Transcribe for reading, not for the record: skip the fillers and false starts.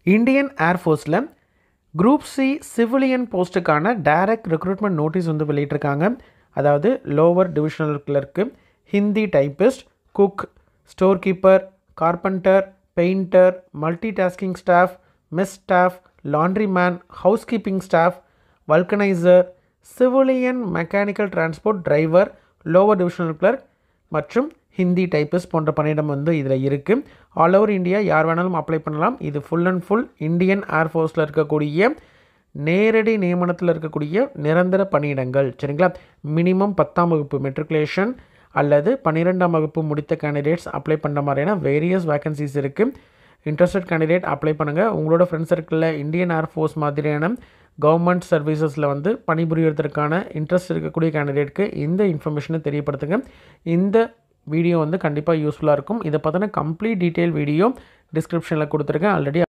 Indian ஏர்ஃபோர்ஸில் group C civilian போஸ்ட்டுக்கான direct recruitment notice வந்து வெளியிட்டிருக்காங்க. அதாவது lower divisional clerk, Hindi typist, cook, store keeper, carpenter, painter, multi tasking staff, mess staff, laundry man, house keeping staff, vulcaniser, civilian mechanical transport driver, lower divisional clerk மற்றும் Hindi typist போன்ற பணியிடம் வந்து இதில் இருக்குது. All over India யார் வேணாலும் apply பண்ணலாம். இது ஃபுல் அண்ட் ஃபுல் இந்தியன் ஏர்ஃபோர்ஸில் இருக்கக்கூடிய நேரடி நியமனத்தில் இருக்கக்கூடிய நிரந்தர பணியிடங்கள். சரிங்களா? மினிமம் 10ஆம் வகுப்பு மெட்ரிகுலேஷன் அல்லது 12ஆம் வகுப்பு முடித்த கேண்டிடேட்ஸ் அப்ளை பண்ணுற மாதிரியான வேரியஸ் வேகன்சிஸ் இருக்குது. இன்ட்ரெஸ்டட் கேண்டிடேட் அப்ளை பண்ணுங்கள். உங்களோட ஃப்ரெண்ட்ஸ் சர்க்கிளில் இந்தியன் ஏர்ஃபோர்ஸ் மாதிரியான கவர்மெண்ட் சர்வீசஸில் வந்து பணிபுரியறதுக்கான இன்ட்ரெஸ்ட் இருக்கக்கூடிய கேண்டிடேட்க்கு இந்த இன்ஃபர்மேஷனை தெரியப்படுத்துங்க. இந்த வீடியோ வந்து கண்டிப்பாக யூஸ்ஃபுல்லாக இருக்கும். இதை பார்த்தோன்னா கம்ப்ளீட் டீட்டெயில் வீடியோ டிஸ்கிரிப்ஷனில் கொடுத்துருக்கேன். ஆல்ரெடி